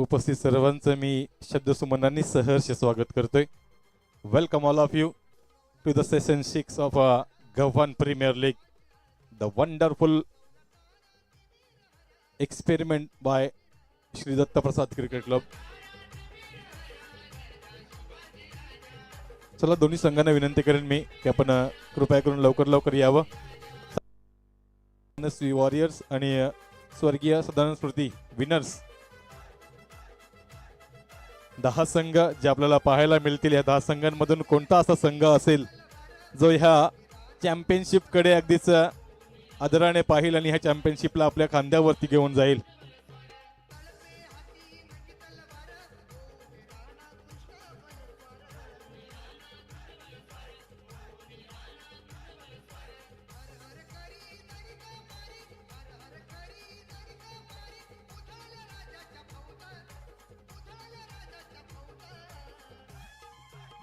उपस्थित सर्वांचं मी शब्दसुमनांनी सहर्ष स्वागत करतोय. Welcome all of you to the session 6 of Gavhan premier league, the wonderful experiment by Shri Datta Prasad cricket club. चला दोन्ही संघांना विनंती करेन मी की आपण कृपया करून लवकर यावं. वॉरियर्स आणि स्वर्गीय सदानंद स्मृती विनर्स 10 संघ जे आपल्याला पाहायला मिळतील. या 10 संघांमधून कोणता असा संघ असेल जो ह्या चॅम्पियनशिप कडे अगदीच आदराने पाहिल आणि ह्या चॅम्पियनशिपला आपल्या खांद्यावरती घेऊन जाईल.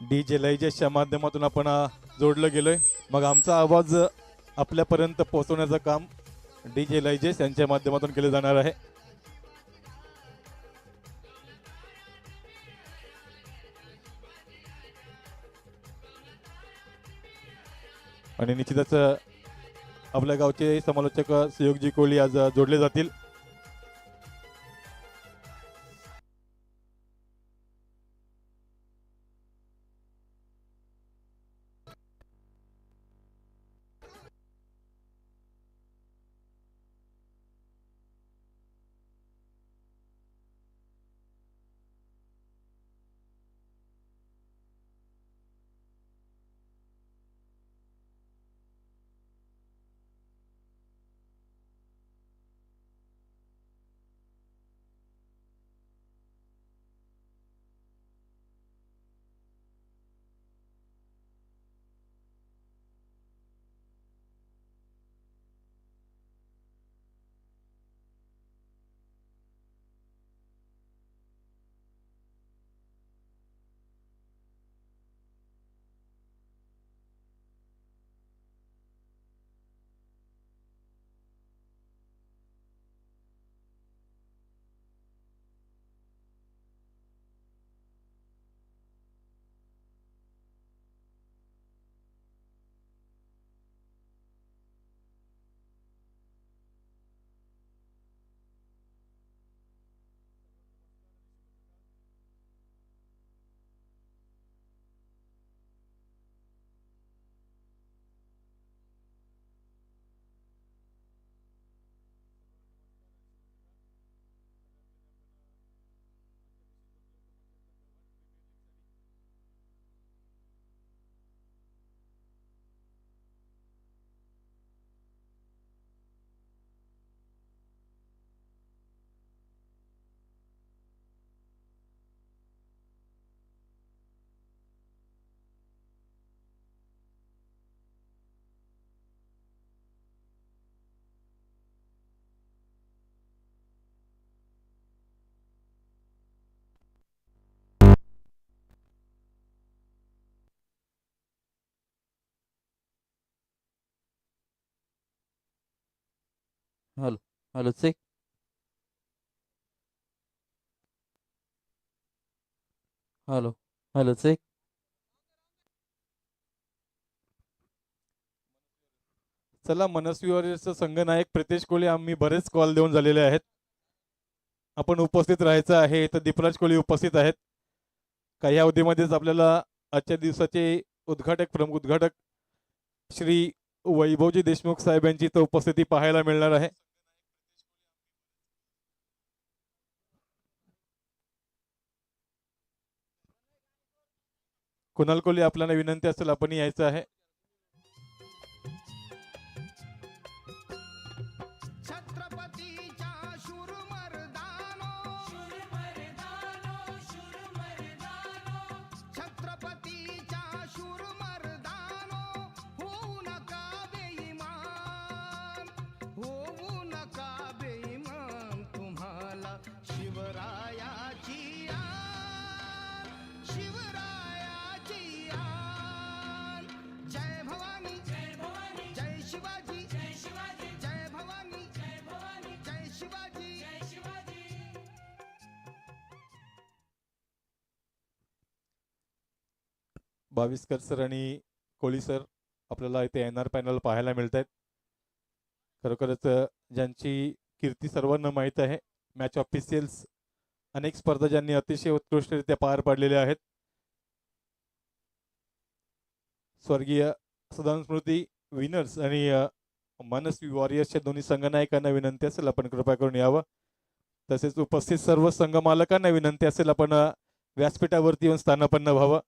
डीजे लयजेसच्या माध्यमातून आपण जोडलं गेलोय. मग आमचा आवाज आपल्यापर्यंत पोहोचवण्याचं काम डीजे लयजेस यांच्या माध्यमातून केलं जाणार आहे. आणि निश्चितच आपल्या गावचे समालोचक सहयोगजी कोहली आज जोडले जातील. Hello hello check. Hello hello check. चला मनस्वी वॉरियर्सचा संघनायक प्रितेश कोहली आम्ही बरेच कॉल देऊन झालेले आहेत. आपण उपस्थित राहायचं आहे. तर दीपराज कोहली उपस्थित आहेत. काही अवधीमध्येच आपल्याला आजच्या दिवसाचे उद्घाटक प्रमुख उद्घाटक श्री वैभवजी देशमुख साहेब यांची तर उपस्थिती पाहायला मिळणार आहे. कुणाल कोहली आपल्याला विनंती असेल आपण यायचं आहे. बाविस्कर सर आणि कोळी सर आपल्याला इथे एनआर पॅनल पाहायला मिळत आहेत. खरोखरच ज्यांची कीर्ती सर्वांना माहीत आहे. मॅच ऑफिशियल्स अनेक स्पर्धा ज्यांनी अतिशय उत्कृष्टरित्या पार पाडलेल्या आहेत. स्वर्गीय सदान स्मृती विनर्स आणि मनस्वी वॉरियर्सच्या दोन्ही संघनायकांना विनंती असेल आपण कृपा करून यावं. तसेच उपस्थित सर्व संघ मालकांना विनंती असेल आपण व्यासपीठावरती येऊन स्थानापन्न व्हावं.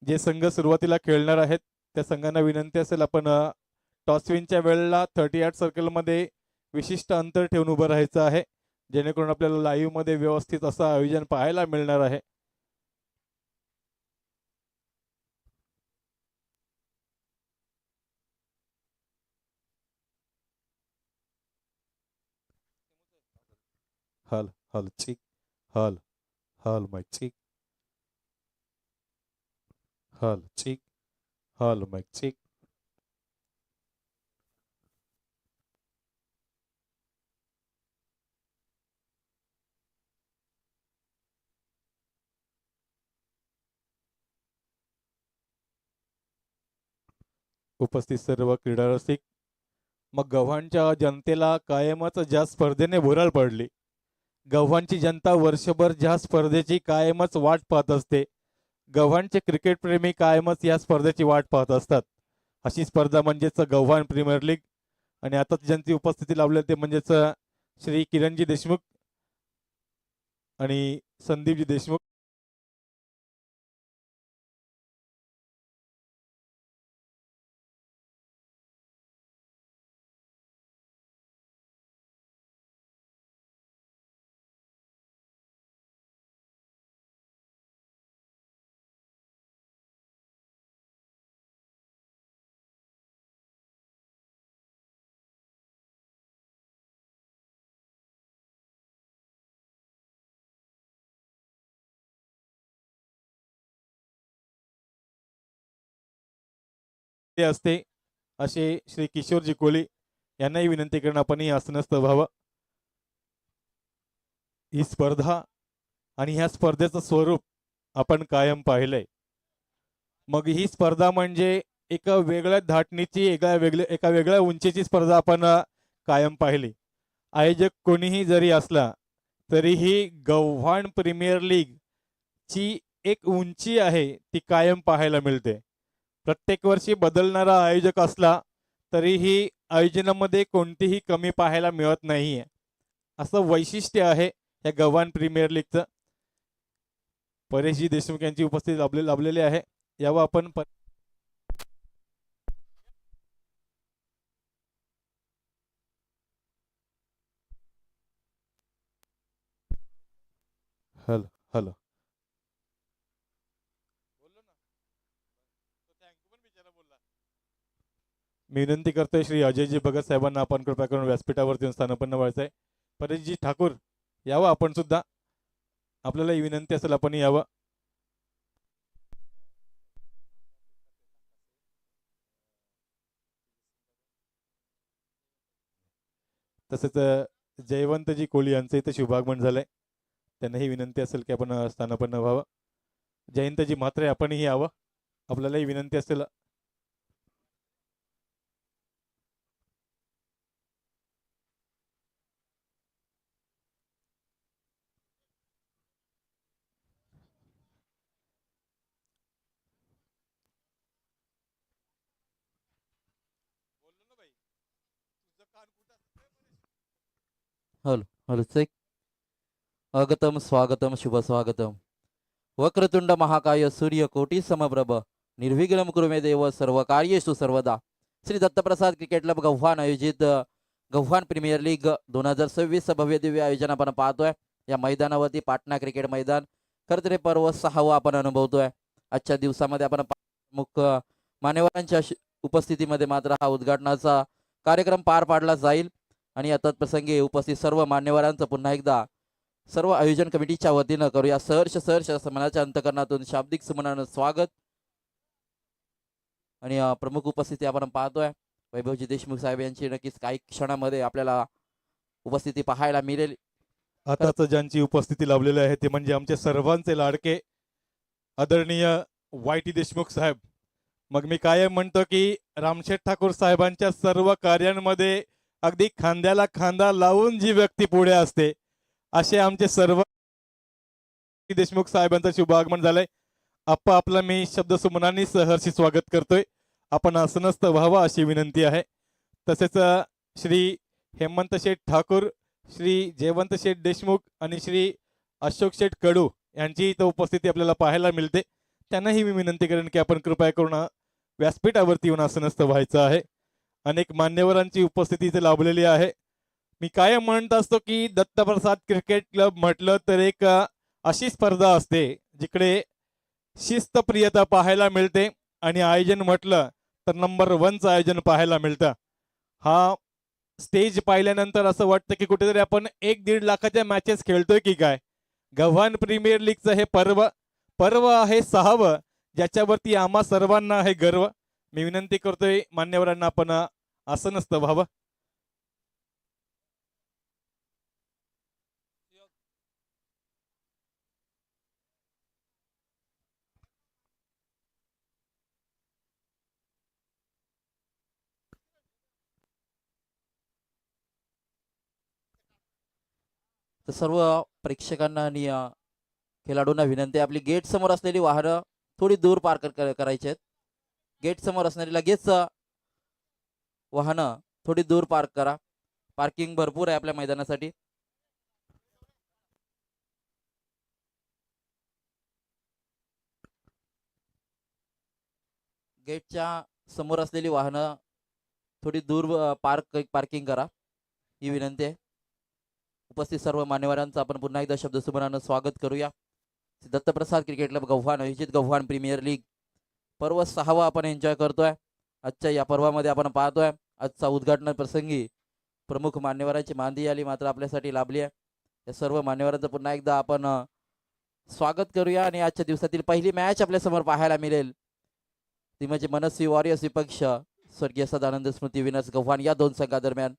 जे संघ सुरुवातीला खेळणार आहेत त्या संघांना विनंती असेल आपण टॉसविनच्या वेळेला 38 सर्कलमध्ये विशिष्ट अंतर ठेवून उभं राहायचं आहे, जेणेकरून आपल्याला लाईव्ह मध्ये व्यवस्थित असं आयोजन पाहायला मिळणार आहे. हल हल चिक हल हल माय चिक हल चिक हल माय चिक. उपस्थित सर्व क्रीडा रसिक, मग गव्हाणच्या जनतेला कायमच ज्या स्पर्धेने भुरळ पडली, गव्हाणची जनता वर्षभर ज्या स्पर्धेची कायमच वाट पाहत असते, गव्हाणचे क्रिकेट प्रेमी कायमच या स्पर्धेची वाट पाहत असतात. अशी स्पर्धा म्हणजेच गव्हाण प्रीमियर लीग. आणि आता ज्यांची उपस्थिती लावली ते म्हणजेच श्री किरणजी देशमुख आणि संदीपजी देशमुख. ते असते असे श्री किशोरजी कोळी यांनाही विनंती करून आपणही आसनस्थ व्हावं. ही स्पर्धा आणि ह्या स्पर्धेचं स्वरूप आपण कायम पाहिलंय. मग ही स्पर्धा म्हणजे एका वेगळ्या धाटणीची एका वेगळ्या उंचीची स्पर्धा आपण कायम पाहिली. आयोजक कोणीही जरी असला तरीही गव्हाण प्रीमियर लीग ची एक उंची आहे ती कायम पाहायला मिळते. प्रत्येक वर्षी बदलणारा आयोजक असला तरीही आयोजनामध्ये कोणतीही कमी पाहायला मिळत नाहीये. असं वैशिष्ट्य आहे या गव्हाण प्रीमियर लीगचं. परेशजी देशमुख यांची उपस्थिती लाभलेली आहे. यावं आपण हॅलो हॅलो मी विनंती करतोय श्री अजयजी भगत साहेबांना आपण कृपा करून व्यासपीठावरती स्थानापन्न व्हायचंय. परेशजी ठाकूर यावं आपण सुद्धा, आपल्याला ही विनंती असेल आपण यावं. तसेच जयवंतजी कोळी यांचं इथं शुभागमन झालंय, त्यांनाही विनंती असेल की आपण स्थानापन्न व्हावं. जयंतजी म्हात्रे आपणही यावं, आपल्यालाही विनंती असेल. Hello hello check. अगतम स्वागतम शुभ स्वागतम. वक्रतुंड महाकाय सूर्य कोटी समप्रभ निर्विघ्नं कुरु मे देव सर्व कार्येषु सर्वदा. श्री दत्तप्रसाद क्रिकेट क्लब गव्हाण आयोजित गव्हाण प्रीमियर लीग 2026 भव्य दिव्य आयोजन आपण पाहतोय. या मैदानावरती पाटणा क्रिकेट मैदान कर्तरे पर्व 6वा आपण अनुभवतोय. आजच्या दिवसामध्ये आपण मुख्य मान्यवरांच्या उपस्थितीमध्ये मात्र हा उद्घाटनाचा कार्यक्रम पार पाडला जाईल. आणि आता प्रसंगी उपस्थित सर्व मान्यवरांचं पुन्हा एकदा सर्व आयोजन कमिटीच्या वतीनं करूया सहर्ष मनाच्या अंतकरणातून शाब्दिक सुमनानं स्वागत. आणि प्रमुख उपस्थिती आपण पाहतोय वैभवजी देशमुख साहेब यांची नक्कीच काही क्षणामध्ये आपल्याला उपस्थिती पाहायला मिळेल. आताच ज्यांची उपस्थिती लाभलेली आहे ते म्हणजे आमचे सर्वांचे लाडके आदरणीय YT देशमुख साहेब. मग मी कायम म्हणतो की रामशेठ ठाकूर साहेबांच्या सर्व कार्यांमध्ये अगदी खांद्याला खांदा लावून जी व्यक्ती पुढे असते, असे आमचे सर्व देशमुख साहेबांचं शुभ आगमन झालंय. आप्पा आपला मी शब्दसुमनांनी सहर्षी स्वागत करतोय. आपण आसनस्थ व्हावं अशी विनंती आहे. तसेच श्री हेमंत शेठ ठाकूर, श्री जयवंत शेठ देशमुख आणि श्री अशोक शेठ कडू यांची इथं उपस्थिती आपल्याला पाहायला मिळते. त्यांनाही मी विनंती करेन की आपण कृपया करून व्यासपीठावरती येऊन आसनस्थ व्हायचं आहे. अनेक मान्यवरांची उपस्थिती इथे लाभलेली आहे. मी कायम म्हणत असतो की दत्तप्रसाद क्रिकेट क्लब म्हटलं तर एक अशी स्पर्धा असते जिकडे शिस्तप्रियता पाहायला मिळते आणि आयोजन म्हटलं तर नंबर 1चं आयोजन पाहायला मिळतं. हा स्टेज पाहिल्यानंतर असं वाटतं की कुठेतरी आपण 1-1.5 लाखाच्या मॅचेस खेळतोय की काय. गव्हाण प्रीमियर लीगचं हे पर्व आहे 6वं, ज्याच्यावरती आम्हा सर्वांना आहे गर्व. मी विनंती करतोय मान्यवरांना आपण आसनस्थ व्हावं. तर सर्व प्रेक्षकांना आणि खेळाडूंना विनंती आहे, आपली गेट समोर असलेली वाहनं थोडी दूर पार्क करायची आहेत. गेट समोर असणारी लगेच वाहनं थोडी दूर पार्क करा. पार्किंग भरपूर आहे आपल्या मैदानासाठी. गेटच्या समोर असलेली वाहनं थोडी दूर पार्किंग करा, ही विनंती आहे. उपस्थित सर्व मान्यवरांचं आपण पुन्हा एकदा शब्दसुमनानं स्वागत करूया. दत्तप्रसाद क्रिकेट क्लब गव्हाण आयोजित गव्हाण प्रीमियर लीग पर्व 6वा आपण एन्जॉय करतोय. आजच्या या पर्वामध्ये आपण पाहतोय आजचा उद्घाटन प्रसंगी प्रमुख मान्यवरांची मांदी आली मात्र आपल्यासाठी लाभली आहे. या सर्व मान्यवरांचं पुन्हा एकदा आपण स्वागत करूया आणि आजच्या दिवसातील पहिली मॅच आपल्या समोर पाहायला मिळेल ती म्हणजे मनस्वी वॉरियर्स विपक्ष स्वर्गीय सदानंद स्मृती विनर्स गव्हाण या दोन संघादरम्यान.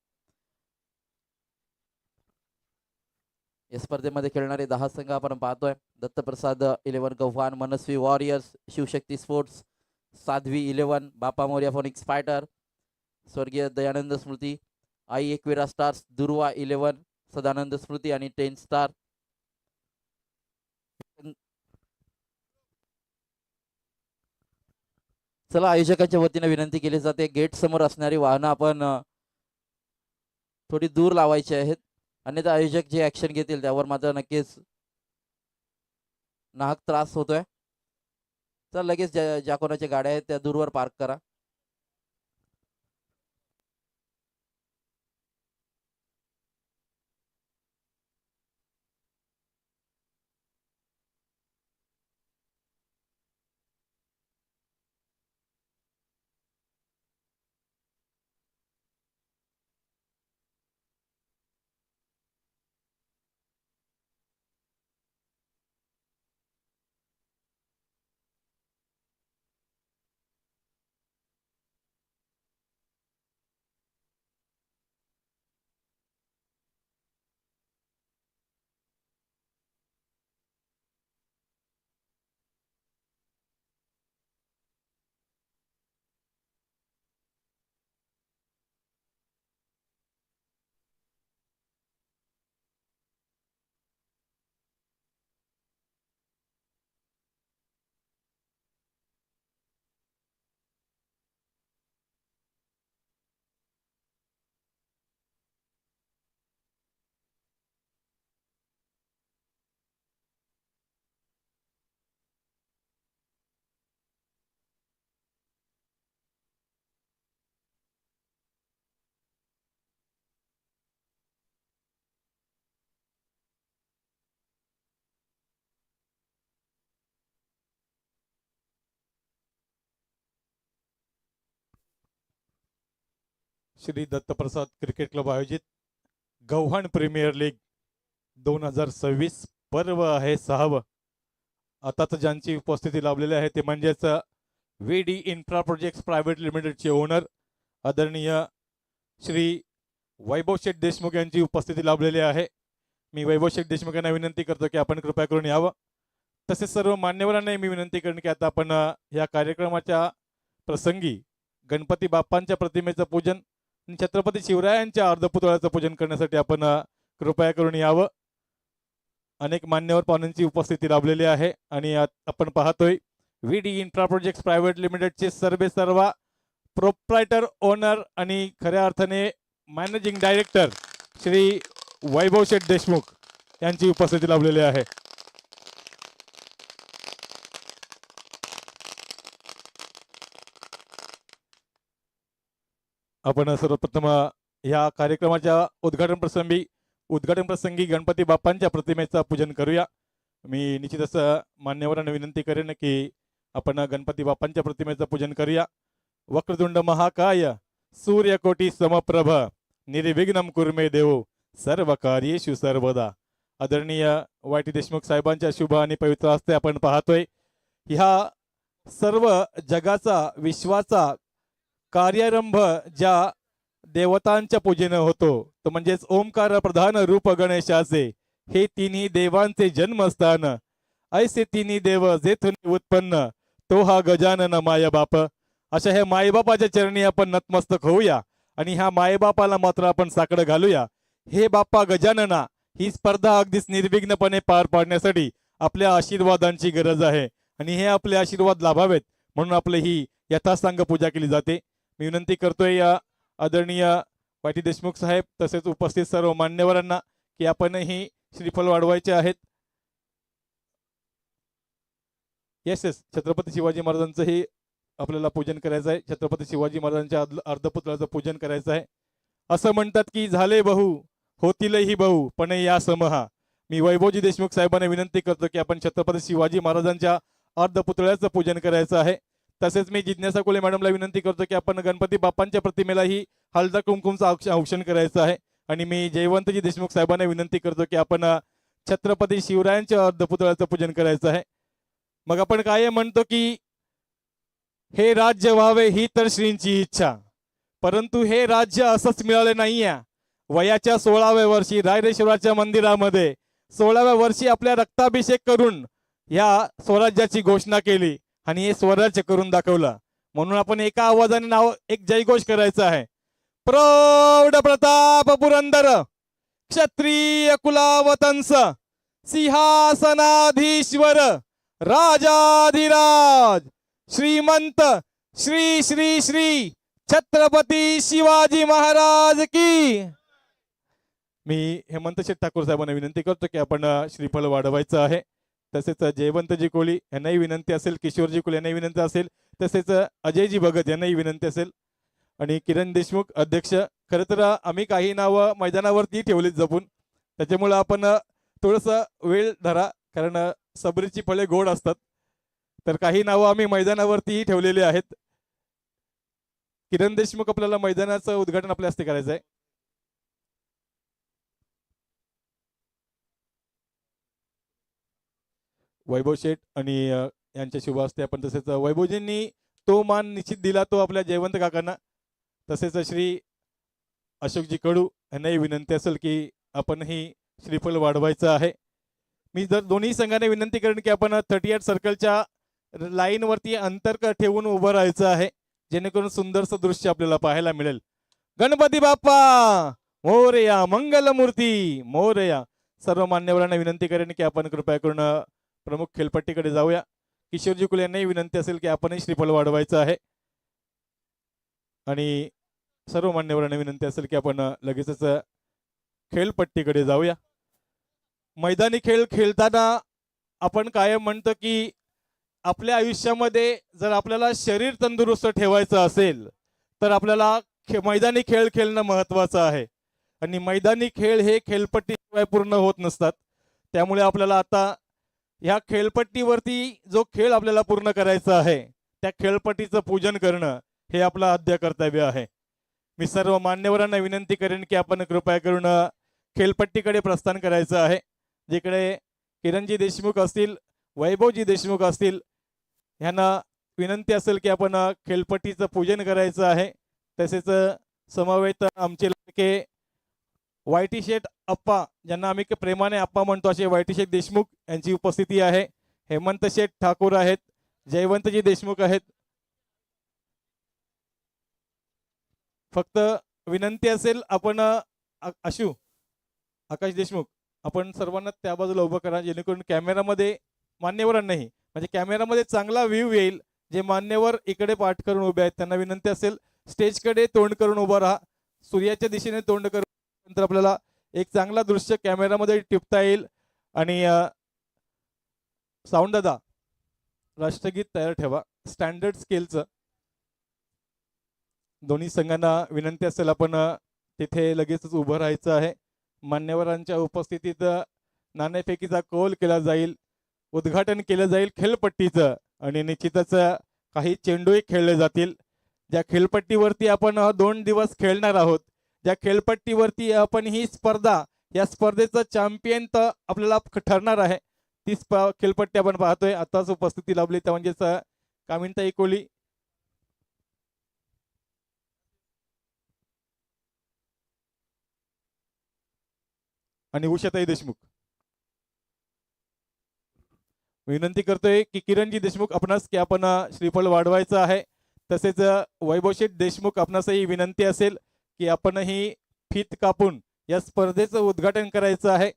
या स्पर्धेमध्ये खेळणारे 10 संघ आपण पाहतोय. दत्तप्रसाद 11 गव्हाण, मनस्वी वॉरियर्स, शिवशक्ती स्पोर्ट्स, साध्वी 11, बापा मोर्या फोनिक्स फायटर, स्वर्गीय दयानंद स्मृती, आई एकविरा स्टार्स, दुर्वा 11, सदानंद स्मृती आणि 10 स्टार. चला आयोजकांच्या वतीने विनंती केली जाते, गेट समोर असणारी वाहनं आपण थोडी दूर लावायची आहेत, अन्यथा आयोजक जे ऍक्शन घेतील त्यावर मात्र नक्कीच नाहक त्रास होतोय. तर लगेच ज्या कोणाच्या गाड्या आहेत त्या दूरवर पार्क करा. श्री दत्तप्रसाद क्रिकेट क्लब आयोजित गव्हाण प्रीमियर लीग 2026 पर्व आहे 6वं. आताच ज्यांची उपस्थिती लाभलेली आहे ते म्हणजेच VD इन्फ्रा प्रोजेक्ट्स प्रायव्हेट लिमिटेडचे ओनर आदरणीय श्री वैभव शेठ देशमुख यांची उपस्थिती लाभलेली आहे. मी वैभव शेठ देशमुख यांना विनंती करतो की आपण कृपया करून यावं. तसेच सर्व मान्यवरांना मी विनंती करेन की आता आपण या कार्यक्रमाच्या प्रसंगी गणपती बाप्पांच्या प्रतिमेचं पूजन आणि छत्रपती शिवरायांच्या अर्धपुतळ्याचं पूजन करण्यासाठी आपण कृपया करून यावं. अनेक मान्यवर पाहुण्यांची उपस्थिती लाभलेली आहे आणि आपण पाहतोय व्हीडी इन्फ्रा प्रोजेक्ट्स प्रायव्हेट लिमिटेडचे सर्व प्रोप्रायटर ओनर आणि खऱ्या अर्थाने मॅनेजिंग डायरेक्टर श्री वैभव शेठ देशमुख यांची उपस्थिती लाभलेली आहे. आपण सर्वप्रथम या कार्यक्रमाच्या उद्घाटन प्रसंगी गणपती बाप्पांच्या प्रतिमेचं पूजन करूया. मी निश्चितच मान्यवरांना विनंती करेन की आपण गणपती बाप्पांच्या प्रतिमेचं पूजन करूया. वक्रतुंड महाकाय सूर्यकोटी समप्रभ निर्विघ्नं कुर्मे देव सर्व कार्येषु सर्वदा. आदरणीय वाय टी देशमुख साहेबांच्या शुभ आणि पवित्र हस्ते आपण पाहतोय ह्या सर्व जगाचा विश्वाचा कार्यारंभ ज्या देवतांच्या पूजेनं होतो तो म्हणजेच ओंकार प्रधान रूप गणेशाचे हे तिन्ही देवांचे जन्मस्थान. ऐसे तिन्ही देव जेथून उत्पन्न तो हा गजानन मायबाप. अशा ह्या मायबापाच्या चरणी आपण नतमस्तक होऊया आणि ह्या मायबापाला मात्र आपण साकडं घालूया. हे बाप्पा गजानना, ही स्पर्धा अगदीच निर्विघ्नपणे पार पाडण्यासाठी आपल्या आशीर्वादांची गरज आहे आणि हे आपले आशीर्वाद लाभावेत म्हणून आपली ही यथासांग पूजा केली जाते. मी विनंती करतोय या आदरणीय वाय टी देशमुख साहेब तसेच उपस्थित सर्व मान्यवरांना की आपणही श्रीफल वाढवायचे आहेत. येस छत्रपती शिवाजी महाराजांचंही आपल्याला पूजन करायचं आहे. छत्रपती शिवाजी महाराजांच्या अर्धपुतळाचं पूजन करायचं आहे. असं म्हणतात की झाले बहु होतीलही बहु पण या समहा. मी वैभवजी देशमुख साहेबांना विनंती करतो की आपण छत्रपती शिवाजी महाराजांच्या अर्धपुतळ्याचं पूजन करायचं आहे. तसेच मी जिज्ञासा कोले मॅडमला विनंती करतो की आपण गणपती बाप्पांच्या प्रतिमेलाही हळदा कुंकुमचं औक्षण करायचं आहे. आणि मी जयवंतजी देशमुख साहेबांना विनंती करतो की आपण छत्रपती शिवरायांच्या अर्धपुतळ्याचं पूजन करायचं आहे. मग आपण काय म्हणतो की हे राज्य व्हावे ही तर श्रींची इच्छा, परंतु हे राज्य असंच मिळाले नाहीये. वयाच्या 16व्या वर्षी रायरेश्वराच्या मंदिरामध्ये 16व्या वर्षी आपल्या रक्ताभिषेक करून या स्वराज्याची घोषणा केली आणि हे स्वराज्य करून दाखवलं. म्हणून आपण एका आवाजाने नाव एक जयघोष करायचा आहे. प्रौढ प्रताप पुरंदर क्षत्रिय कुलावतंस सिंहासनाधीश्वर राजाधिराज श्रीमंत श्री श्री श्री छत्रपती शिवाजी महाराज की. मी हेमंत शेठ ठाकूर साहेबांना विनंती करतो की आपण श्रीफळ वाढवायचं आहे. तसेच जयवंतजी कोळी यांनाही विनंती असेल, किशोरजी कोळी यांनाही विनंती असेल, तसेच अजयजी भगत यांनाही विनंती असेल आणि किरण देशमुख अध्यक्ष. खरं तर आम्ही काही नावं मैदानावरती ठेवलीत जपून, त्याच्यामुळे आपण थोडंसं वेळ धरा कारण सबरीची फळे गोड असतात. तर काही नावं आम्ही मैदानावरतीही ठेवलेली आहेत. किरण देशमुख आपल्याला मैदानाचं उद्घाटन आपल्या हस्ते करायचं आहे. वैभव शेठ आणि यांच्या शुभ हस्ते आपण तसेच वैभवजींनी तो मान निश्चित दिला तो आपल्या जयवंत काकांना. तसेच श्री अशोकजी कडू यांनाही विनंती असेल की आपणही श्रीफळ वाढवायचं आहे. मी जर दोन्ही संघाने विनंती करेन की आपण 38 सर्कलच्या लाईन वरती अंतर ठेवून उभं राहायचं आहे जेणेकरून सुंदरसं दृश्य आपल्याला पाहायला मिळेल. गणपती बाप्पा मोरया, मंगलमूर्ती मोरया. सर्व मान्यवरांना विनंती करेन की आपण कृपया करून प्रमुख खेळपट्टीकडे जाऊया. किशोरजी कुल यांनाही विनंती असेल की आपणही श्रीफळ वाढवायचं आहे आणि सर्व मान्यवरांना विनंती असेल की आपण लगेचच खेळपट्टीकडे जाऊया. मैदानी खेळ खेळताना आपण कायम म्हणतो की आपल्या आयुष्यामध्ये जर आपल्याला शरीर तंदुरुस्त ठेवायचं असेल तर आपल्याला मैदानी खेळ खेळणं महत्त्वाचं आहे आणि मैदानी खेळ हे खेळपट्टीशिवाय पूर्ण होत नसतात. त्यामुळे आपल्याला आता ह्या खेळपट्टीवरती जो खेळ आपल्याला पूर्ण करायचा आहे त्या खेळपट्टीचं पूजन करणं हे आपलं आद्य कर्तव्य आहे. मी सर्व मान्यवरांना विनंती करेन की आपण कृपया करून खेळपट्टीकडे प्रस्थान करायचं आहे. जिकडे किरणजी देशमुख असतील, वैभवजी देशमुख असतील ह्यांना विनंती असेल की आपण खेळपट्टीचं पूजन करायचं आहे. तसेच समवेत आमचे लाडके वाय टी शेठ अप्पा ज्यांना आम्ही प्रेमाने अप्पा म्हणतो असे वाय टी शेठ देशमुख यांची उपस्थिती आहे. हेमंत शेठ ठाकूर आहेत, जयवंतजी देशमुख आहेत. फक्त विनंती असेल आपण आशू आकाश देशमुख आपण सर्वांना त्या बाजूला उभं करा, जेणेकरून कॅमेरामध्ये मान्यवरांनाही म्हणजे कॅमेरामध्ये चांगला व्ह्यू येईल. जे मान्यवर इकडे पाठ करून उभे आहेत त्यांना विनंती असेल स्टेजकडे तोंड करून उभं राहा. सूर्याच्या दिशेने तोंड करून नंतर आपल्याला एक चांगला दृश्य कॅमेरामध्ये टिपता येईल. आणि साऊंड दादा राष्ट्रगीत तयार ठेवा स्टँडर्ड स्केलचं. दोन्ही संघांना विनंती असेल आपण तिथे लगेचच उभं राहायचं आहे. मान्यवरांच्या उपस्थितीत नाणेफेकीचा कौल केला जाईल, उद्घाटन केलं जाईल खेळपट्टीचं आणि निश्चितच काही चेंडूही खेळले जातील. ज्या खेळपट्टीवरती आपण 2 दिवस खेळणार आहोत, ज्या खेळपट्टीवरती आपण ही स्पर्धा या स्पर्धेचं चॅम्पियन तर आपल्याला ठरणार आहे, ती खेळपट्टी आपण पाहतोय. आताच उपस्थिती लाभली त्या म्हणजेच कामिनताई कोळी आणि उषाताई देशमुख. विनंती करतोय की किरणजी देशमुख आपणास की आपण श्रीफळ वाढवायचं आहे. तसेच वैभवशेठ देशमुख आपणासही विनंती असेल की आपणही फीत कापून या स्पर्धेचं उद्घाटन करायचं आहे.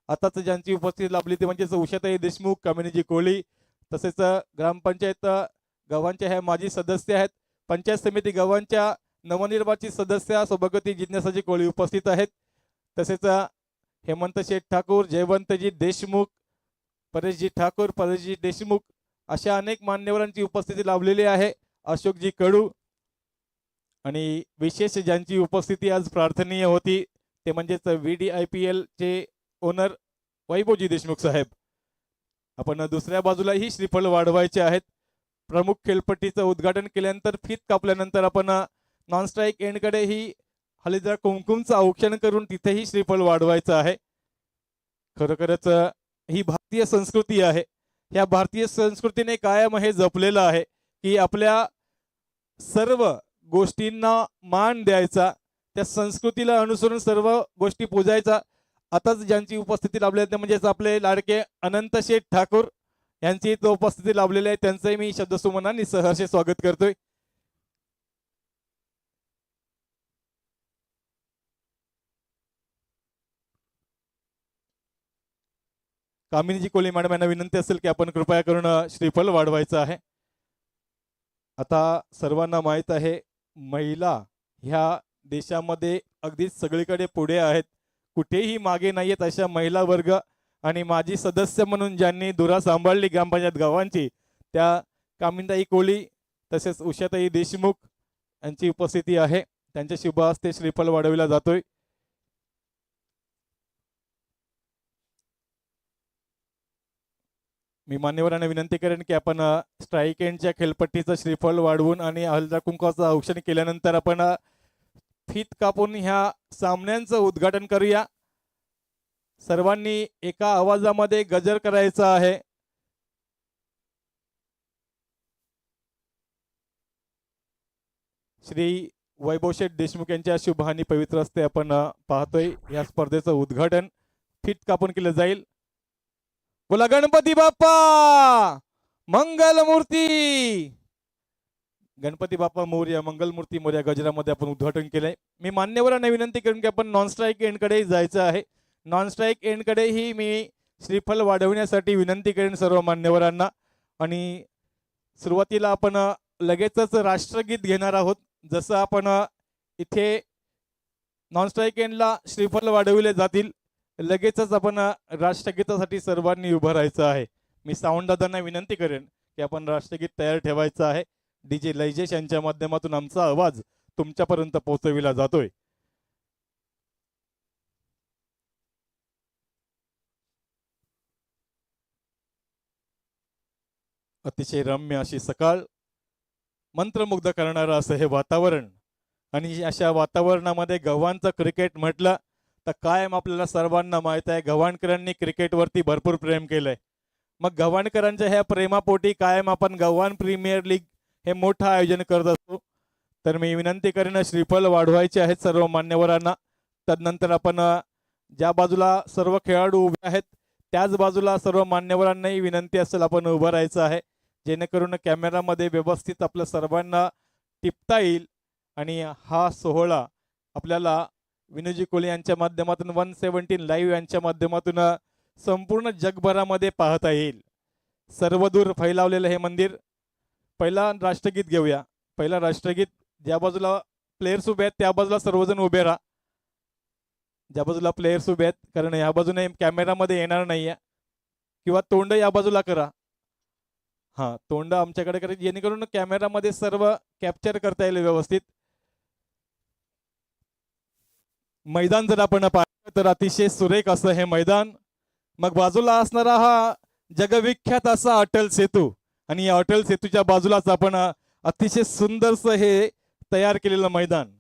आताच ज्यांची उपस्थिती लाभली ते म्हणजेच उषाताई देशमुख, कामिनीजी कोळी, तसेच ग्रामपंचायत गावांच्या ह्या माजी सदस्य आहेत. पंचायत समिती गावांच्या नवनिर्वाचित सदस्य सौभाग्यवती जिज्ञासाजी कोळी उपस्थित आहेत. तसेच हेमंत शेठ ठाकूर, जयवंतजी देशमुख, परेशजी ठाकूर, परेशजी देशमुख अशा अनेक मान्यवरांची उपस्थिती लाभलेली आहे. अशोकजी कडू आणि विशेष ज्यांची उपस्थिती आज प्रार्थनीय होती ते म्हणजेच VDIPL चे ओनर वैभवजी देशमुख साहेब. आपण दुसऱ्या बाजूलाही श्रीफळ वाढवायचे आहेत. प्रमुख खेळपट्टीचं उद्घाटन केल्यानंतर फीत कापल्यानंतर आपण नॉन स्ट्राईक एंडकडे ही हळदीचा कुंकुमचं औक्षण करून तिथेही श्रीफळ वाढवायचं आहे. खरोखरच ही भारतीय संस्कृती आहे. या भारतीय संस्कृतीने कायम हे जपलेलं आहे की आपल्या सर्व गोष्टींना मान द्यायचा, त्या संस्कृतीला अनुसरून सर्व गोष्टी पूजायचा. आताच ज्यांची उपस्थिती लाभली आहे म्हणजेच आपले लाडके अनंत शेठ ठाकूर यांची तो उपस्थिती लाभलेली आहे. त्यांचंही मी शब्दसुमनांनी सहर्ष स्वागत करतोय. कामिनीजी कोळी मॅडम यांना विनंती असेल की आपण कृपया करून श्रीफळ वाढवायचं आहे. आता सर्वांना माहीत आहे महिला ह्या देशामध्ये अगदीच सगळीकडे पुढे आहेत, कुठेही मागे नाहीयेत. अशा महिला वर्ग आणि माजी सदस्य म्हणून ज्यांनी धुरा सांभाळली ग्रामपंचायत गावांची त्या कामिनीताई कोळी तसेच उषाताई देशमुख यांची उपस्थिती आहे. त्यांच्या शुभ हस्ते श्रीफळ वाढविला जातोय. मी मान्यवरांना विनंती करेन की आपण स्ट्राईक एंडच्या खेळपट्टीचं श्रीफळ वाढवून आणि हळदी कुंकवाचं औक्षण केल्यानंतर आपण फीत कापून ह्या सामन्यांचं उद्घाटन करूया. सर्वांनी एका आवाजामध्ये गजर करायचा आहे. श्री वैभवशेठ देशमुख यांच्या शुभ आणि पवित्र हस्ते आपण पाहतोय या स्पर्धेचं उद्घाटन फीत कापून केलं जाईल. बोला गणपती बाप्पा मंगलमूर्ती, गणपती बाप्पा मोरया, मंगलमूर्ती मोरया गजरामध्ये आपण उद्घाटन केलंय. मी मान्यवरांना विनंती करून की आपण नॉन स्ट्राईक एंडकडे जायचं आहे. नॉन स्ट्राईक एंडकडेही मी श्रीफळ वाढवण्यासाठी विनंती करेन सर्व मान्यवरांना. आणि सुरुवातीला आपण लगेचच राष्ट्रगीत घेणार आहोत. जसं आपण इथे नॉन स्ट्राईक एंडला श्रीफळ वाढविले जातील लगेचच आपण राष्ट्रगीतासाठी सर्वांनी उभं राहायचं आहे. मी साऊंड दादांना विनंती करेन की आपण राष्ट्रगीत तयार ठेवायचं आहे. DJ लैजेश यांच्या माध्यमातून आमचा आवाज तुमच्यापर्यंत पोहोचविला जातोय. अतिशय रम्य अशी सकाळ, मंत्रमुग्ध करणारं असं हे वातावरण आणि अशा वातावरणामध्ये गव्हाणचं क्रिकेट म्हटलं तर कायम आपल्याला सर्वांना माहित आहे गव्हाणकरांनी क्रिकेटवरती भरपूर प्रेम केलंय. मग गव्हाणकरांच्या ह्या प्रेमापोटी कायम आपण गव्हाण प्रीमियर लीग हे मोठं आयोजन करत असतो. तर मी विनंती करेन श्रीफळ वाढवायचे आहेत सर्व मान्यवरांना. तदनंतर आपण ज्या बाजूला सर्व खेळाडू उभे आहेत त्याच बाजूला सर्व मान्यवरांनाही विनंती असेल आपण उभं राहायचं आहे, जेणेकरून कॅमेरामध्ये व्यवस्थित आपल्या सर्वांना टिपता येईल आणि हा सोहळा आपल्याला विनोजी कोहली यांच्या माध्यमातून 117 लाईव्ह यांच्या माध्यमातून संपूर्ण जगभरामध्ये पाहता येईल. सर्वदूर फैलावलेलं हे मंदिर. पहिला राष्ट्रगीत घेऊया. पहिला राष्ट्रगीत, ज्या बाजूला प्लेयर्स उभे आहेत त्या बाजूला सर्वजण उभे राहा, ज्या बाजूला प्लेयर्स उभे आहेत, कारण या बाजूने कॅमेरामध्ये येणार नाहीये. किंवा तोंड या बाजूला करा. हा, तोंड आमच्याकडे करा, जेणेकरून कॅमेरामध्ये सर्व कॅप्चर करता येईल व्यवस्थित. मैदान जर आपण पाहिलं तर अतिशय सुरेख असं हे मैदान. मग बाजूला असणारा हा जगविख्यात असा अटल सेतू, आणि या अटल सेतूच्या बाजूलाच आपण अतिशय सुंदरसं हे तयार केलेलं मैदान.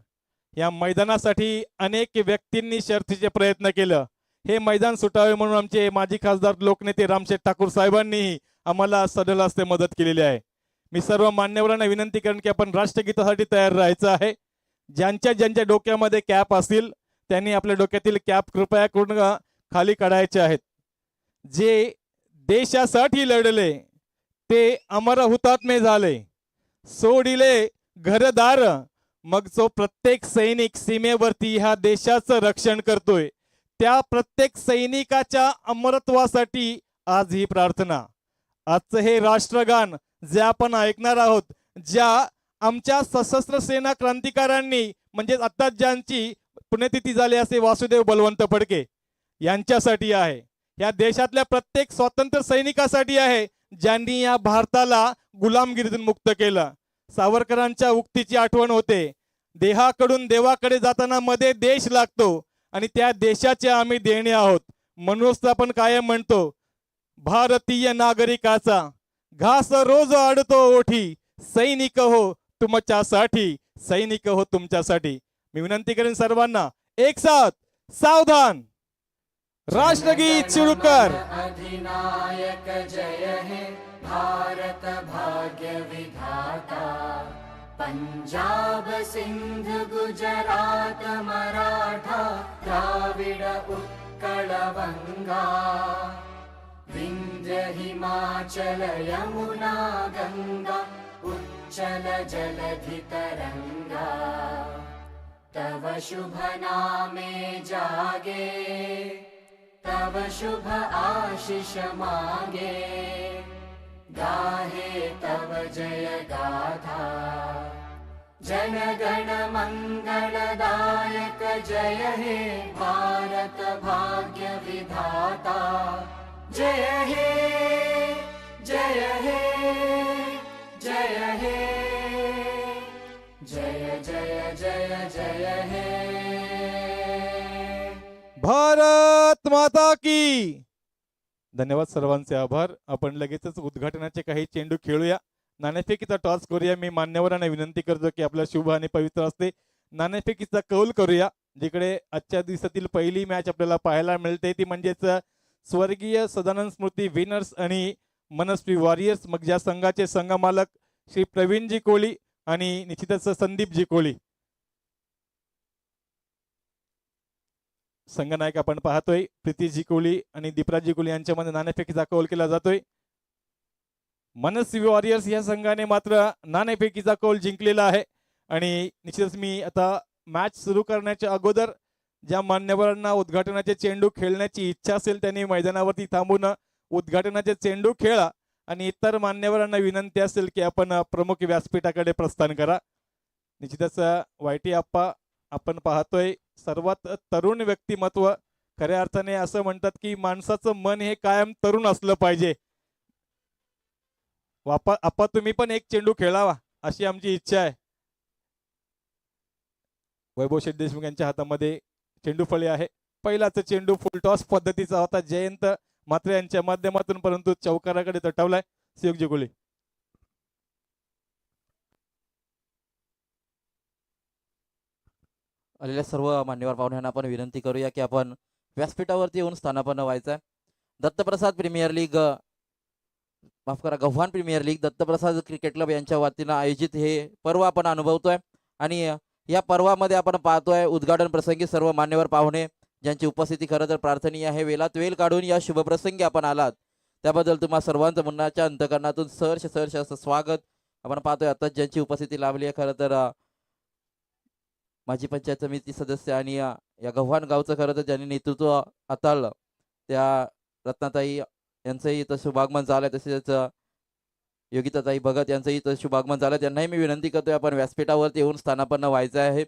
या मैदानासाठी अनेक व्यक्तींनी शर्थीचे प्रयत्न केलं. हे मैदान सुटावे म्हणून आमचे माजी खासदार लोकनेते रामशेठ ठाकूर साहेबांनीही आम्हाला सदैव हस्ते मदत केलेली आहे. मी सर्व मान्यवरांना विनंती करेन की आपण राष्ट्रगीतासाठी तयार राहायचं आहे. ज्यांच्या ज्यांच्या डोक्यामध्ये कॅप असतील त्यांनी आपल्या डोक्यातील कॅप कृपया करून खाली काढायचे आहेत. जे देशासाठी लढले ते अमर हुतात्मे झाले, सोडिले घरदार, मग जो प्रत्येक सैनिक सीमेवरती ह्या देशाचं रक्षण करतोय त्या प्रत्येक सैनिकाच्या अमरत्वासाठी आज ही प्रार्थना. आजचं हे राष्ट्रगान जे आपण ऐकणार आहोत, ज्या आमच्या सशस्त्र सेना क्रांतिकारांनी म्हणजे आता ज्यांची पुण्यतिथी झाली असे वासुदेव बलवंत फडके यांच्यासाठी आहे. या देशातल्या प्रत्येक स्वातंत्र्य सैनिकासाठी आहे ज्यांनी या भारताला गुलामगिरीतून मुक्त केलं. सावरकरांच्या उक्तीची आठवण होते, देहाकडून देवाकडे जाताना मध्ये देश लागतो आणि त्या देशाचे आम्ही देणे आहोत. म्हणूनच आपण कायम म्हणतो, भारतीय नागरिकाचा घास रोज आडतो ओठी, सैनिक हो तुमच्यासाठी, सैनिक हो तुमच्यासाठी. मी विनंती करेन सर्वांना, एक साथ सावधान, राष्ट्रगीत सुरू कर. अधिनायक जय हे भारत भाग्य विधाता, पंजाब सिंध गुजरात मराठा द्राविड उत्कल बंगा, विंध्य हिमाचल यमुना गंगा उच्चल जलधि तरंगा, तव शुभ नामे जागे, तव शुभ आशीष मांगे, गाहे तव जय गाथा, जन गण मंगलदायक जय हे भारत भाग्य विधाता, जय हे जय हे जय हे जय जय जय जय हे. भारत माता की. धन्यवाद, सर्वांचे आभार. आपण लगेचच उद्घाटनाचे काही चेंडू खेळूया. नाणेफेकीचा टॉस करूया. मी मान्यवरांना विनंती करतो की आपला शुभ आणि पवित्र असते नाणेफेकीचा कौल करूया. जिकडे आजच्या दिवसातील पहिली मॅच आपल्याला पाहायला मिळते ती म्हणजेच स्वर्गीय सदानंद स्मृती विनर्स आणि मनस्वी वॉरियर्स. मग ज्या संघाचे संघमालक श्री प्रवीणजी कोहली आणि निश्चितच संदीपजी कोहली. संघनायक आपण पाहतोय प्रीतीजी कोहली आणि दीपराजी कोहली यांच्यामध्ये नाणेफेकीचा कौल केला जातोय. मनस्वी वॉरियर्स या संघाने मात्र नाणेफेकीचा कौल जिंकलेला आहे. आणि निश्चितच मी आता मॅच सुरू करण्याच्या अगोदर ज्या मान्यवरांना उद्घाटनाचे चेंडू खेळण्याची इच्छा असेल त्यांनी मैदानावरती थांबून उद्घाटनाचे चेंडू खेळा. आणि इतर मान्यवरांना विनंती असेल की आपण प्रमुख व्यासपीठाकडे प्रस्थान करा. निश्चितच वायटी आप्पा आपण पाहतोय सर्वात तरुण व्यक्तिमत्व. खऱ्या अर्थाने असं म्हणतात की माणसाचं मन हे कायम तरुण असलं पाहिजे. आप्पा तुम्ही पण एक चेंडू खेळावा अशी आमची इच्छा आहे. वैभव शेठ देशमुख यांच्या हातामध्ये चेंडू फळी आहे. पहिलाच चेंडू फुल टॉस पद्धतीचा होता जयंत मात्रे यांच्या माध्यमातून, परंतु चौकाराकडे तटवलाय सुयोगजी कोहली. आलेल्या सर्व मान्यवर पाहुण्यांना आपण विनंती करूया की आपण व्यासपीठावरती येऊन स्थानापन्न व्हायचं आहे. दत्तप्रसाद प्रीमियर लीग, माफ करा, Gavhan premier league Dattaprasad cricket club यांच्या वतीनं आयोजित हे पर्व आपण अनुभवतोय. आणि या पर्वामध्ये आपण पाहतोय उद्घाटन प्रसंगी सर्व मान्यवर पाहुणे ज्यांची उपस्थिती खरं तर प्रार्थनीय आहे. वेळात वेळ काढून या शुभप्रसंगी आपण आलात त्याबद्दल तुम्हा सर्वांचं मनाच्या अंतकरणातून सहर्ष असं स्वागत. आपण पाहतोय आता ज्यांची उपस्थिती लाभली आहे खरं तर माजी पंचायत समिती सदस्य आणि या गव्हाण गावचं खरं तर ज्यांनी नेतृत्व हाताळलं त्या रत्नाताई यांचंही इथं शुभागमन झालं. तसेच योगिताताई भगत यांचंही इथं शुभागमन झालं. त्यांनाही मी विनंती करतोय आपण व्यासपीठावरती येऊन स्थानापन्न व्हायचं आहे.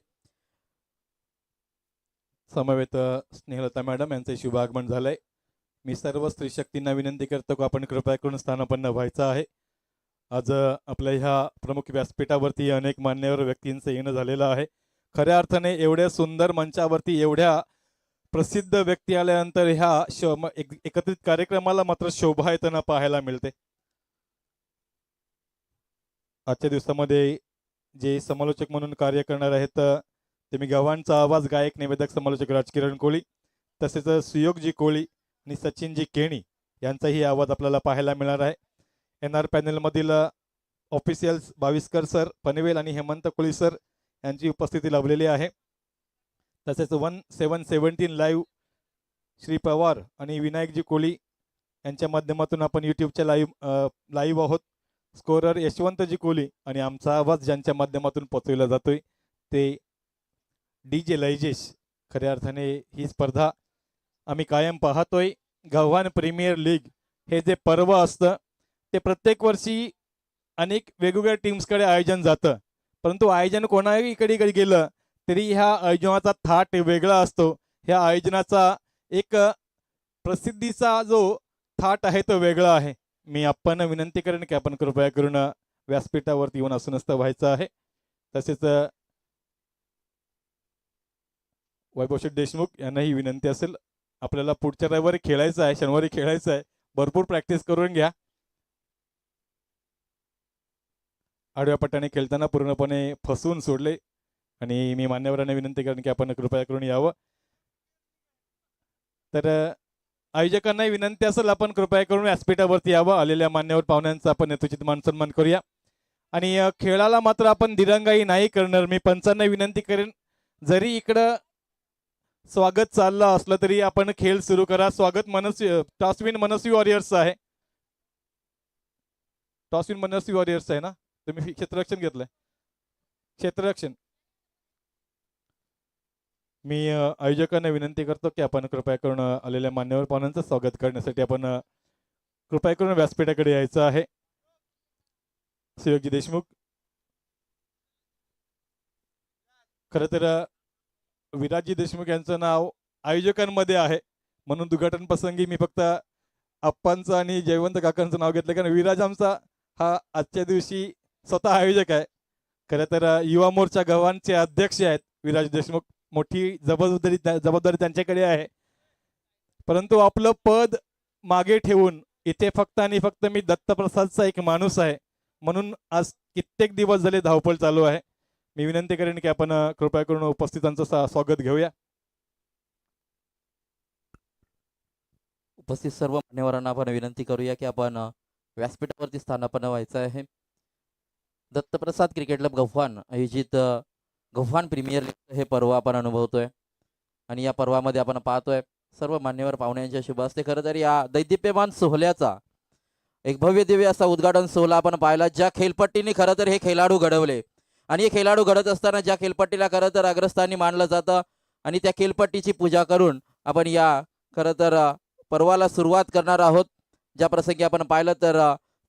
समवेत स्नेहलता मॅडम यांचे शुभ आगमन झालंय. मी सर्व स्त्री शक्तींना विनंती करतो की आपण कृपया करून स्थानापन्न व्हायचं आहे. आज आपल्या ह्या प्रमुख व्यासपीठावरती अनेक मान्यवर व्यक्तींचं येणं झालेलं आहे. खऱ्या अर्थाने एवढ्या सुंदर मंचावरती एवढ्या प्रसिद्ध व्यक्ती आल्यानंतर ह्या एकत्रित कार्यक्रमाला मात्र शोभा येताना पाहायला मिळते. आजच्या दिवसामध्ये जे समालोचक म्हणून कार्य करणार आहेत ते मी गव्हाणचा आवाज गायक निवेदक समालोचक राजकिरण कोळी, तसेच सुयोगजी कोळी आणि सचिनजी केणी यांचाही आवाज आपल्याला पाहायला मिळणार आहे. NR पॅनलमधील ऑफिशियल्स भाविस्कर सर, पनवेल आणि हेमंत कोळी सर यांची उपस्थिती लाभलेली आहे. तसेच 1717 लाईव्ह श्री पवार आणि विनायकजी कोळी यांच्या माध्यमातून आपण यूट्यूबच्या लाईव्ह आहोत. स्कोरर यशवंतजी कोळी आणि आमचा आवाज ज्यांच्या माध्यमातून पोचवला जातोय ते DJ लैजेश. खऱ्या अर्थाने ही स्पर्धा आम्ही कायम पाहतोय. गव्हाण प्रीमियर लीग हे जे पर्व असतं ते प्रत्येक वर्षी अनेक वेगवेगळ्या टीम्सकडे आयोजन जातं, परंतु आयोजन कोणाही इकडे गेलं तरी ह्या आयोजनाचा थाट वेगळा असतो. ह्या आयोजनाचा एक प्रसिद्धीचा जो थाट आहे तो वेगळा आहे. मी आपण विनंती करेन की आपण कृपया करून व्यासपीठावरती येऊन आसूनस्थ व्हायचं आहे. तसेच वैभव शेठ देशमुख यांनाही विनंती असेल, आपल्याला पुढच्या रविवारी खेळायचं आहे, शनिवारी खेळायचं आहे, भरपूर प्रॅक्टिस करून घ्या. आडव्या पट्ट्याने खेळताना पूर्णपणे फसवून सोडले आणि मी मान्यवरांना विनंती करेन की आपण कृपया करून यावं. तर आयोजकांनाही विनंती असेल आपण कृपया करून व्यासपीठावरती यावं. आलेल्या मान्यवर पाहुण्यांचा आपण यथोचित मानसन्मान करूया आणि खेळाला मात्र आपण दिरंगाई नाही करणार. मी पंचांना विनंती करेन, जरी इकडं स्वागत चाललं असलं तरी आपण खेळ सुरू करा. स्वागत टॉसविन मनस्वी वॉरियर्स आहे. टॉसविन मनस्वी वॉरियर्स आहे ना, तुम्ही क्षेत्ररक्षण घेतलंय. क्षेत्ररक्षण मी आयोजकांना विनंती करतो की आपण कृपया करून आलेल्या मान्यवर पाहुण्यांचं स्वागत करण्यासाठी आपण कृपया करून व्यासपीठाकडे यायचं आहे. सुयोगजी देशमुख, खरं तर विराजजी देशमुख यांचं नाव आयोजकांमध्ये आहे म्हणून उद्घाटन प्रसंगी मी फक्त आप्पांचं आणि जयवंत काकांचं नाव घेतलं, कारण विराज आमचा हा आजच्या दिवशी स्वतः आयोजक आहे. खरं तर युवा मोर्चा गव्हाणचे अध्यक्ष आहेत विराज देशमुख. मोठी जबाबदारी त्यांच्याकडे आहे, परंतु आपलं पद मागे ठेवून इथे फक्त आणि फक्त मी दत्तप्रसादचा एक माणूस आहे म्हणून आज कित्येक दिवस झाले धावपळ चालू आहे. मी विनंती करेन की आपण कृपया करून उपस्थितांचं स्वागत घेऊया. उपस्थित सर्व मान्यवरांना आपण विनंती करूया की आपण व्यासपीठावरती स्थानापन्न व्हायचं आहे. दत्तप्रसाद क्रिकेट क्लब गव्हाण आयोजित गव्हाण प्रीमियर लीग हे पर्व आपण अनुभवतोय आणि या पर्वामध्ये आपण पाहतोय सर्व मान्यवर पाहुण्यांच्या शुभ हस्ते खरं तर या दैदिप्यमान सोहळ्याचा एक भव्य दिव्य असा उद्घाटन सोहळा आपण पाहिला. ज्या खेळपट्टीने खरं तर हे खेळाडू घडवले आणि हे खेळाडू घडत असताना ज्या खेळपट्टीला खरं तर अग्रस्थानी मानलं जातं आणि त्या खेळपट्टीची पूजा करून आपण या खरं तर पर्वाला सुरुवात करणार आहोत. ज्या प्रसंगी आपण पाहिलं तर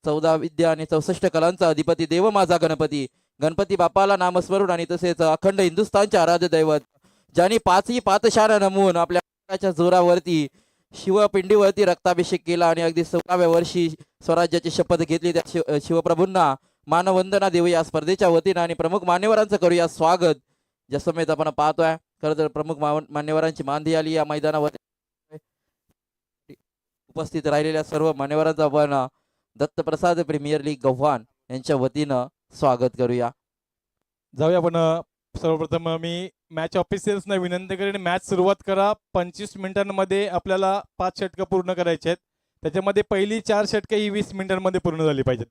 14 विद्या आणि 64 कलांचा अधिपती देव माझा गणपती, गणपती बाप्पाला नामस्मरून आणि तसेच अखंड हिंदुस्थानचे आराध्य दैवत ज्यांनी पाचही पातशाला नमवून आपल्या जोरावरती शिवपिंडीवरती रक्ताभिषेक केला आणि अगदी 16व्या वर्षी स्वराज्याची शपथ घेतली, त्या शिवप्रभूंना मानवंदना देऊ या स्पर्धेच्या वतीनं आणि प्रमुख मान्यवरांचं करूया स्वागत. ज्या समेत आपण पाहतोय खरं तर प्रमुख मान्यवरांची मांदी आली या मैदानावर. उपस्थित राहिलेल्या सर्व मान्यवरांचं आपण दत्तप्रसाद प्रीमियर लीग गव्हाण यांच्या वतीनं स्वागत करूया. जाऊया आपण. सर्वप्रथम मी मॅच ऑफिशियल्सना विनंती करेन, मॅच सुरुवात करा. 25 मिनिटांमध्ये आपल्याला 5 षटकं पूर्ण करायचे आहेत. त्याच्यामध्ये पहिली 4 षटकं ही 20 मिनिटांमध्ये पूर्ण झाली पाहिजेत.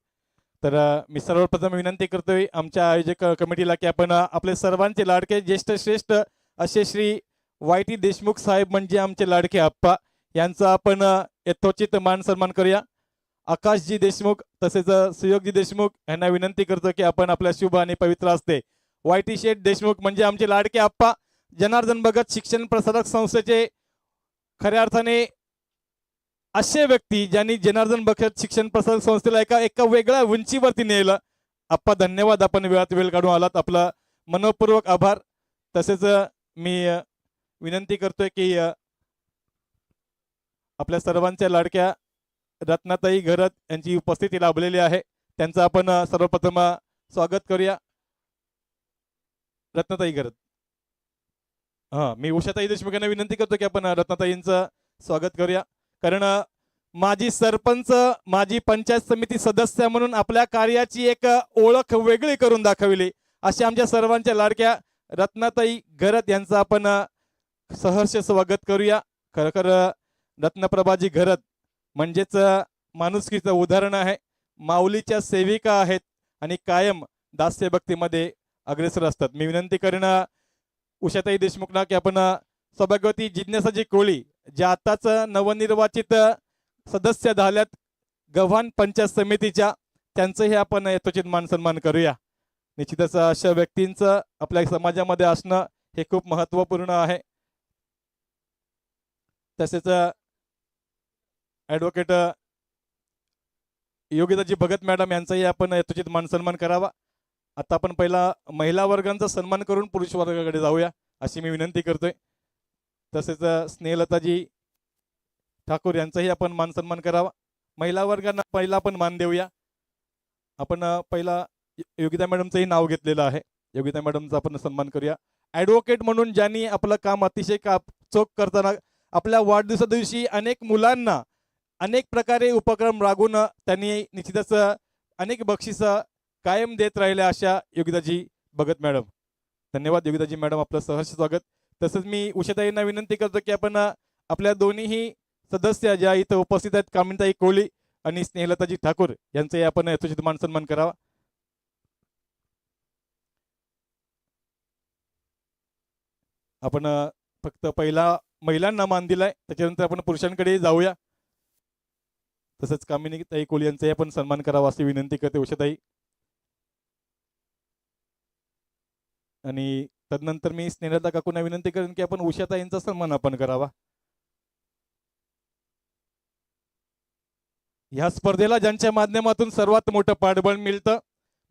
तर मी सर्वप्रथम विनंती करतोय आमच्या आयोजक कमिटीला की आपण आपले सर्वांचे लाडके ज्येष्ठ श्रेष्ठ असे श्री वाय टी देशमुख साहेब म्हणजे आमचे लाडके आप्पा, यांचा आपण यथोचित मान सन्मान करूया. आकाशजी देशमुख तसेच सुयोगजी देशमुख यांना विनंती करतो की आपण आपल्या शुभ आणि पवित्र हस्ते वाय टी शेठ देशमुख म्हणजे आमचे लाडके आप्पा, जनार्दन भगत शिक्षण प्रसारक संस्थेचे खऱ्या अर्थाने असे व्यक्ती ज्यांनी जनार्दन भगत शिक्षण प्रसारक संस्थेला एका वेगळ्या उंचीवरती नेलं. आप्पा धन्यवाद, आपण वेळात वेळ काढून आलात, आपला मनपूर्वक आभार. तसेच मी विनंती करतोय की आपल्या सर्वांच्या लाडक्या रत्नाताई घरत यांची उपस्थिती लाभलेली आहे, त्यांचं आपण सर्वप्रथम स्वागत करूया. रत्नाताई घरत, मी उषाताई देशमुख यांना विनंती करतो की आपण रत्नाताईंचं स्वागत करूया. कारण माजी सरपंच, माजी पंचायत समिती सदस्य म्हणून आपल्या कार्याची एक ओळख वेगळी करून दाखविली अशा आमच्या सर्वांच्या लाडक्या रत्नाताई घरत यांचं आपण सहर्ष स्वागत करूया. खरोखर रत्नप्रभाजी घरत म्हणजेच माणुसकीचं उदाहरण आहे, माऊलीच्या सेविका आहेत आणि कायम दास्य भक्तीमध्ये अग्रेसर असतात. मी विनंती करेन उषाताई देशमुखना की आपण सौभाग्यवती जिज्ञासाजी कोळी ज्या आताच नवनिर्वाचित सदस्य झाल्यात गव्हाण पंचायत समितीच्या, त्यांचंही आपण यथोचित मान सन्मान करूया. निश्चितच अशा व्यक्तींचं आपल्या समाजामध्ये असणं हे खूप महत्वपूर्ण आहे. तसेच ॲडव्होकेट योगिताजी भगत मॅडम यांचाही आपण यथोचित मान सन्मान करावा. आता आपण पहिला महिला वर्गांचा सन्मान करून पुरुष वर्गाकडे जाऊया अशी मी विनंती करतोय. तसेच स्नेहलताजी ठाकूर यांचाही आपण मान सन्मान करावा. महिला वर्गांना पहिला आपण मान देऊया. आपण पहिला योगिता मॅडमचंही नाव घेतलेलं आहे, योगिता मॅडमचा आपण सन्मान करूया. ॲडव्होकेट म्हणून ज्यांनी आपलं काम अतिशय चोख करताना आपल्या वाढदिवसा दिवशी अनेक मुलांना अनेक प्रकारे उपक्रम राबवून त्यांनी निश्चितच अनेक बक्षिसं कायम देत राहिल्या अशा योगिताजी भगत मॅडम. धन्यवाद योगिताजी मॅडम, आपलं सहर्ष स्वागत. तसंच मी उषाताईंना विनंती करतो की आपण आपल्या दोन्हीही सदस्य ज्या इथं उपस्थित आहेत, कामिनीताई कोळी आणि स्नेहलताजी ठाकूर, यांचंही आपण यथोचित मान सन्मान करावा. आपण फक्त पहिला महिलांना मान दिलाय, त्याच्यानंतर आपण पुरुषांकडे जाऊया. तसंच कामिनीताई कोळी यांचाही आपण सन्मान करावा अशी विनंती करते उषाताई. आणि तदनंतर मी स्नेहलता काकूंना विनंती करेन की आपण उषाताईंचा सन्मान आपण करावा. ह्या स्पर्धेला ज्यांच्या माध्यमातून सर्वात मोठं पाठबळ मिळतं,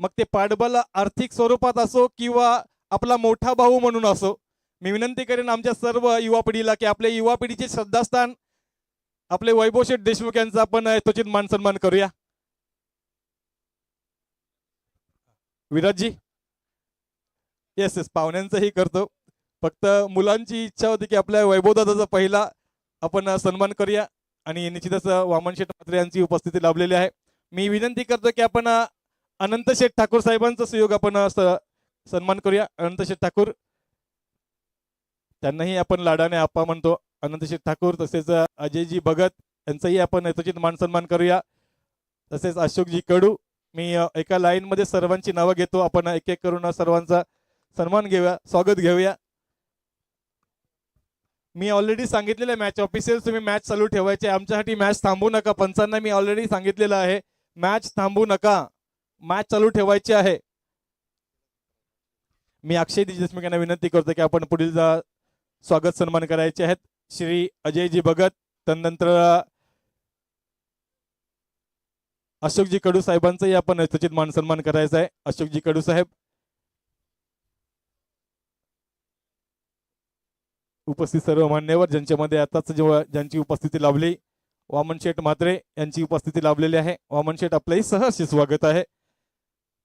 मग ते पाठबळ आर्थिक स्वरूपात असो किंवा आपला मोठा भाऊ म्हणून असो, मी विनंती करेन आमच्या सर्व युवा पिढीला की आपल्या युवा पिढीचे श्रद्धास्थान आपले वैभव शेठ देशमुख यांचा आपण यथोचित मान सन्मान करूया. विराजजी, येस येस, पाहुण्यांचंही करतो. फक्त मुलांची इच्छा होती की आपल्या वैभवदादाचा पहिला आपण सन्मान करूया. आणि निश्चितच वामन शेठ म्हात्रे यांची उपस्थिती लाभलेली आहे. मी विनंती करतो की आपण अनंत शेठ ठाकूर साहेबांचा सहयोग आपण सन्मान करूया. अनंत शेठ ठाकूर, त्यांनाही आपण लाडाने आप्पा म्हणतो, अनंत शेठ ठाकूर. तसेच अजयजी भगत यांचाही आपण यथोचित मान सन्मान करूया. तसेच अशोकजी कडू. मी एका लाईन मध्ये सर्वांची नावं घेतो, आपण एक एक करून सर्वांचा सन्मान घेऊया, स्वागत घेऊया. मी ऑलरेडी सांगितलेलं आहे मॅच ऑफिशियल तुम्ही मॅच चालू ठेवायचे, आमच्यासाठी मॅच थांबू नका. पंचांना मी ऑलरेडी सांगितलेलं आहे मॅच थांबू नका, मॅच चालू ठेवायची आहे. मी अक्षय देशमुख यांना विनंती करतो की आपण पुढील स्वागत सन्मान करायचे आहेत. श्री अजयजी भगत, त्यानंतर अशोकजी कडू साहेबांचाही आपण यथोचित मान सन्मान करायचा आहे. अशोकजी कडू साहेब, उपस्थित सर्व मान्यवर ज्यांच्यामध्ये आताच जेव्हा ज्यांची उपस्थिती लाभली, वामन शेठ म्हात्रे यांची उपस्थिती लाभलेली आहे. वामन शेठ, आपलंही सहर्ष स्वागत आहे.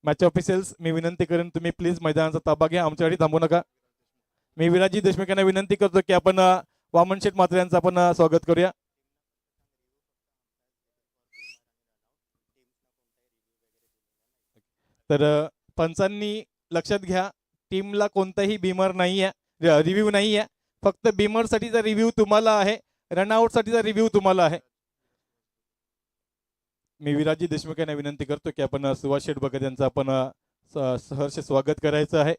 मॅच ऑफिशियल्स, मी विनंती करेन तुम्ही प्लीज मैदानाचा ताबा घ्या, आमच्यासाठी थांबू नका. मी विराजी देशमुख यांना विनंती करतो की आपण वामन शेठ म्हात्रे यांचं आपण स्वागत करूया. तर पंचांनी लक्षात घ्या, टीमला कोणताही बीमर नाही आहे, रिव्ह्यू नाही आहे, फक्त बीमर साठीचा रिव्ह्यू तुम्हाला आहे, रनआउट साठीचा रिव्ह्यू तुम्हाला आहे. मी विराजी देशमुख यांना विनंती करतो की आपण सुभाष शेठ भगत यांचं आपण सहर्ष स्वागत करायचं आहे.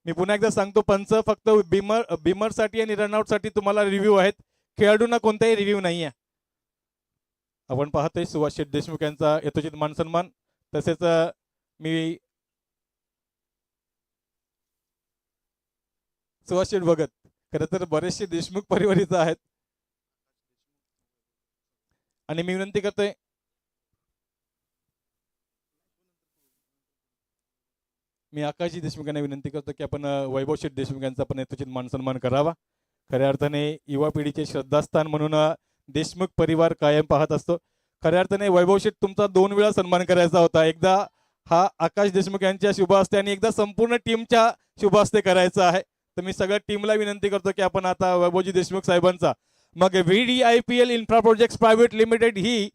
मी पुन्हा एकदा सांगतो, पंच फक्त बिमरसाठी आणि रनआउटसाठी तुम्हाला रिव्ह्यू आहेत, खेळाडूंना कोणताही रिव्ह्यू नाही आहे. आपण पाहतोय सुभाष शेठ देशमुख यांचा यथोचित मान सन्मान. तसेच मी सुभाष शेठ भगत, खरं तर बरेचसे देशमुख परिवारीच आहेत, आणि मी विनंती करतोय मी आकाशजी देशमुख यांना विनंती करतो की आपण वैभव शेठ देशमुख यांचा पण यथोचित मान सन्मान करावा. खऱ्या अर्थाने युवा पिढीचे श्रद्धास्थान म्हणून देशमुख परिवार कायम पाहत असतो. खऱ्या अर्थाने वैभव शेठ तुमचा 2 वेळा सन्मान करायचा होता. एकदा हा आकाश देशमुख यांच्या शुभ हस्ते आणि एकदा संपूर्ण टीमच्या शुभ हस्ते करायचा आहे. तर मी सगळ्या टीमला विनंती करतो की आपण आता वैभवजी देशमुख साहेबांचा, मग VDIPL infra projects private limited ही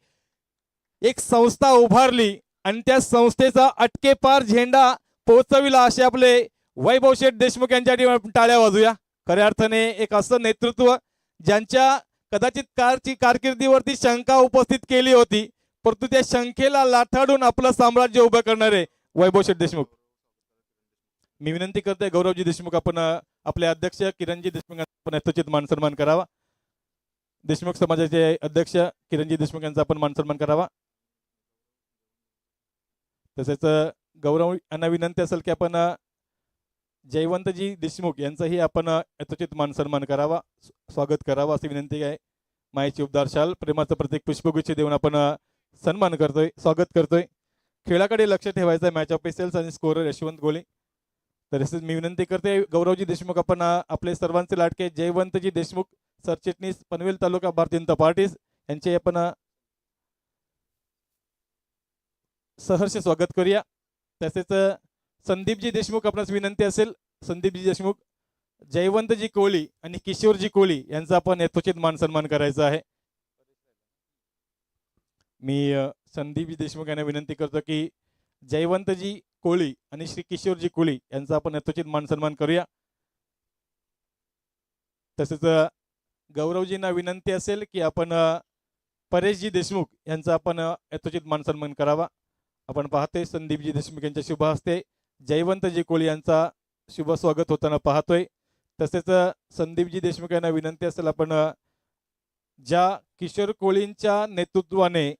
एक संस्था उभारली आणि त्या संस्थेचा अटकेपार झेंडा पोहोचविला असे आपले वैभव शेठ देशमुख यांच्या टाळ्या वाजूया. खऱ्या अर्थाने एक असं नेतृत्व ज्यांच्या कदाचित कारकिर्दीवरती शंका उपस्थित केली होती, परंतु त्या शंकेला लाथाडून आपलं साम्राज्य उभं करणारे वैभव शेठ देशमुख. मी विनंती करतोय गौरवजी देशमुख, आपण आपले अध्यक्ष किरणजी देशमुख यांचा यथोचित मान सन्मान करावा. देशमुख समाजाचे अध्यक्ष किरणजी देशमुख यांचा आपण मान सन्मान करावा. तसेच गौरव यांना विनंती असेल की आपण जयवंतजी देशमुख यांचाही आपण यथोचित मान सन्मान करावा, स्वागत करावा अशी विनंती आहे. मायेची उबदार शाल, प्रेमाचं प्रतीक पुष्पगुच्छ देऊन आपण सन्मान करतोय, स्वागत करतोय. खेळाकडे लक्ष ठेवायचं आहे. मॅच ऑफिशियल्स आणि स्कोरर यशवंत गोले. तसेच मी विनंती करते गौरवजी देशमुख, आपण आपले सर्वांचे लाडके जयवंतजी देशमुख सरचिटणीस पनवेल तालुका भारतीय जनता पार्टी यांचे आपण सहर्ष स्वागत करूया. तसेच संदीपजी देशमुख, आपणास विनंती असेल संदीपजी देशमुख, जयवंतजी कोळी आणि किशोरजी कोळी यांचा आपण यथोचित मान सन्मान करायचा आहे. मी संदीपजी देशमुख यांना विनंती करतो की जयवंतजी कोळी आणि श्री किशोरजी कोळी यांचा आपण यथोचित मान सन्मान करूया. तसेच गौरवजींना विनंती असेल की आपण परेशजी देशमुख यांचा आपण यथोचित मान सन्मान करावा. आपण पाहतोय संदीपजी देशमुख यांच्या शुभ हस्ते जयवंतजी कोळी यांचा शुभ स्वागत होताना पाहतोय. तसेच संदीपजी देशमुख यांना विनंती असेल, आपण ज्या किशोर कोळींच्या नेतृत्वाने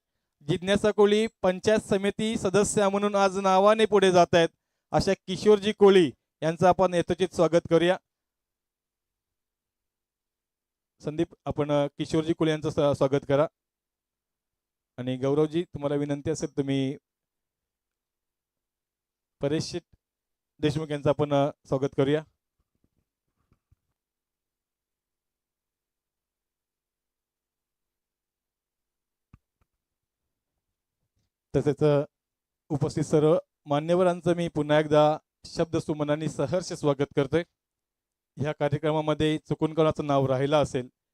जिज्ञासा कोळी पंचायत समिती सदस्य म्हणून आज नावाने पुढे जात आहेत, अशा किशोरजी कोळी यांचं आपण यथोचित स्वागत करूया. संदीप, आपण किशोरजी कोळी यांचं स्वागत करा. आणि गौरवजी, तुम्हाला विनंती असेल तुम्ही परेश देशमुख यांचं आपण स्वागत करूया. तसेच उपस्थित सर्व मान्यवरांचं मी पुन्हा एकदा शब्द सुमनांनी सहर्ष स्वागत करतोय. ह्या कार्यक्रमामध्ये चुकून कोणाचं नाव राहिलं असेल